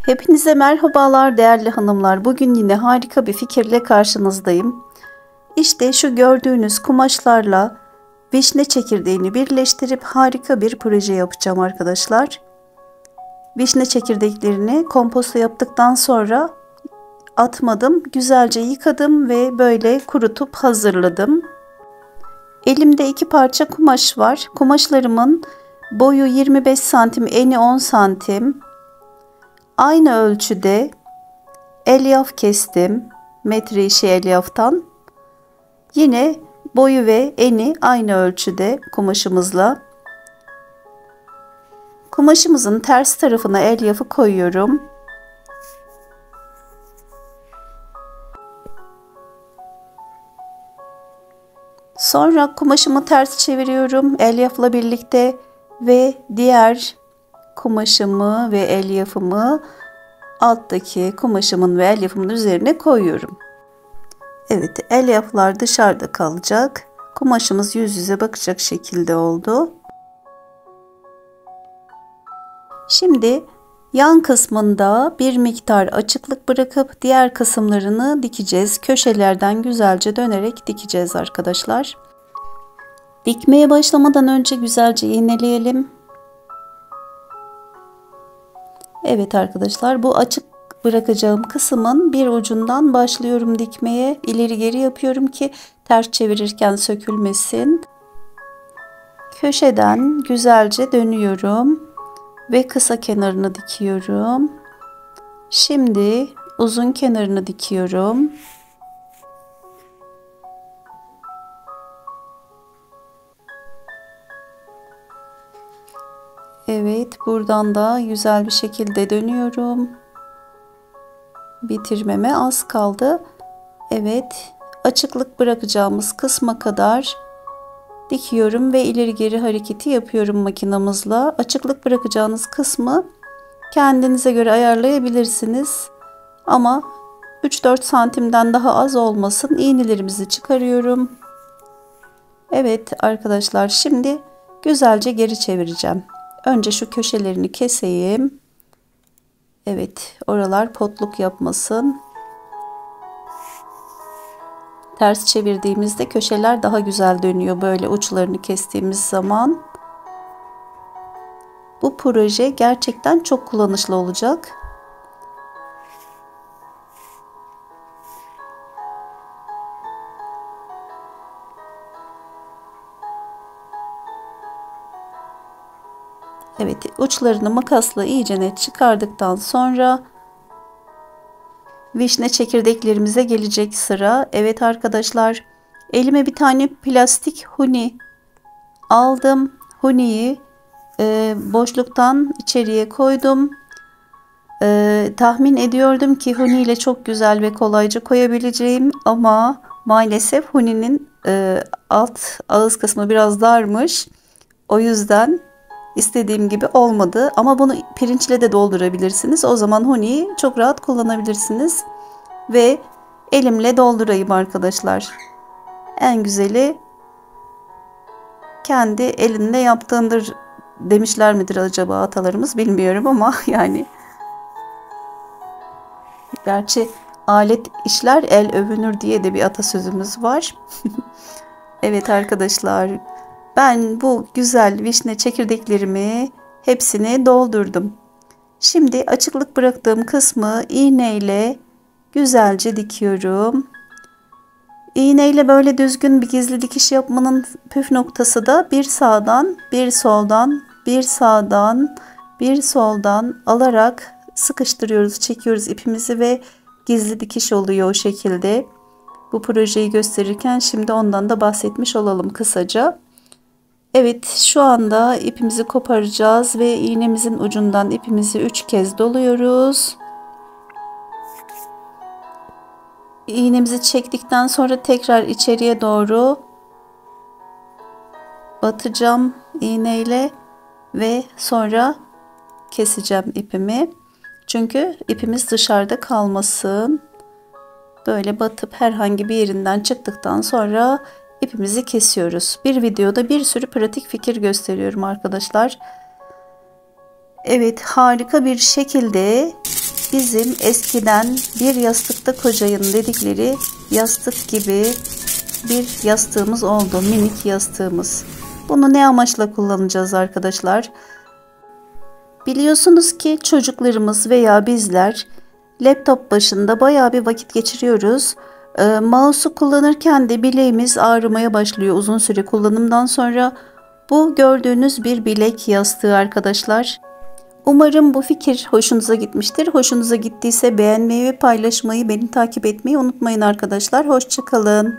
Hepinize merhabalar değerli hanımlar. Bugün yine harika bir fikirle karşınızdayım. İşte şu gördüğünüz kumaşlarla vişne çekirdeğini birleştirip harika bir proje yapacağım arkadaşlar. Vişne çekirdeklerini komposto yaptıktan sonra atmadım. Güzelce yıkadım ve böyle kurutup hazırladım. Elimde 2 parça kumaş var. Kumaşlarımın boyu 25 santim, eni 10 santim. Aynı ölçüde elyaf kestim. Metre işi elyaftan. Yine boyu ve eni aynı ölçüde kumaşımızla. Kumaşımızın ters tarafına elyafı koyuyorum. Sonra kumaşımı ters çeviriyorum elyafla birlikte ve diğer kumaşımı ve elyafımı alttaki kumaşımın ve elyafımın üzerine koyuyorum. Evet, elyaflar dışarıda kalacak. Kumaşımız yüz yüze bakacak şekilde oldu. Şimdi yan kısmında bir miktar açıklık bırakıp diğer kısımlarını dikeceğiz. Köşelerden güzelce dönerek dikeceğiz arkadaşlar. Dikmeye başlamadan önce güzelce iğneleyelim. Evet arkadaşlar, bu açık bırakacağım kısmın bir ucundan başlıyorum dikmeye. İleri geri yapıyorum ki ters çevirirken sökülmesin. Köşeden güzelce dönüyorum ve kısa kenarını dikiyorum. Şimdi uzun kenarını dikiyorum. Evet, buradan da güzel bir şekilde dönüyorum. Bitirmeme az kaldı. Evet, açıklık bırakacağımız kısma kadar dikiyorum ve ileri geri hareketi yapıyorum makinamızla. Açıklık bırakacağınız kısmı kendinize göre ayarlayabilirsiniz. Ama 3-4 santimden daha az olmasın. İğnelerimizi çıkarıyorum. Evet arkadaşlar, şimdi güzelce geri çevireceğim. Önce şu köşelerini keseyim. Evet, oralar potluk yapmasın. Ters çevirdiğimizde köşeler daha güzel dönüyor böyle uçlarını kestiğimiz zaman. Bu proje gerçekten çok kullanışlı olacak. Evet, uçlarını makasla iyice net çıkardıktan sonra vişne çekirdeklerimize gelecek sıra. Evet arkadaşlar, elime bir tane plastik huni aldım. Huniyi boşluktan içeriye koydum. Tahmin ediyordum ki huni ile çok güzel ve kolayca koyabileceğim ama maalesef huninin alt ağız kısmı biraz darmış. O yüzden istediğim gibi olmadı ama bunu pirinçle de doldurabilirsiniz. O zaman huniyi çok rahat kullanabilirsiniz. Ve elimle doldurayım arkadaşlar. En güzeli kendi elinle yaptığındır demişler midir acaba atalarımız, bilmiyorum ama yani. Gerçi alet işler el övünür diye de bir atasözümüz var. Evet arkadaşlar, ben bu güzel vişne çekirdeklerimi hepsini doldurdum. Şimdi açıklık bıraktığım kısmı iğneyle güzelce dikiyorum. İğneyle böyle düzgün bir gizli dikiş yapmanın püf noktası da bir sağdan, bir soldan, bir sağdan, bir soldan alarak sıkıştırıyoruz, çekiyoruz ipimizi ve gizli dikiş oluyor o şekilde. Bu projeyi gösterirken şimdi ondan da bahsetmiş olalım kısaca. Evet, şu anda ipimizi koparacağız ve iğnemizin ucundan ipimizi 3 kez doluyoruz. İğnemizi çektikten sonra tekrar içeriye doğru batacağım iğneyle ve sonra keseceğim ipimi. Çünkü ipimiz dışarıda kalmasın. Böyle batıp herhangi bir yerinden çıktıktan sonra ipimizi kesiyoruz. Bir videoda bir sürü pratik fikir gösteriyorum arkadaşlar. Evet, harika bir şekilde bizim eskiden bir yastıkta kocayın dedikleri yastık gibi bir yastığımız oldu. Minik yastığımız. Bunu ne amaçla kullanacağız arkadaşlar? Biliyorsunuz ki çocuklarımız veya bizler laptop başında bayağı bir vakit geçiriyoruz. Mouse'u kullanırken de bileğimiz ağrımaya başlıyor uzun süre kullanımdan sonra. Bu gördüğünüz bir bilek yastığı arkadaşlar. Umarım bu fikir hoşunuza gitmiştir. Hoşunuza gittiyse beğenmeyi ve paylaşmayı, beni takip etmeyi unutmayın arkadaşlar. Hoşça kalın.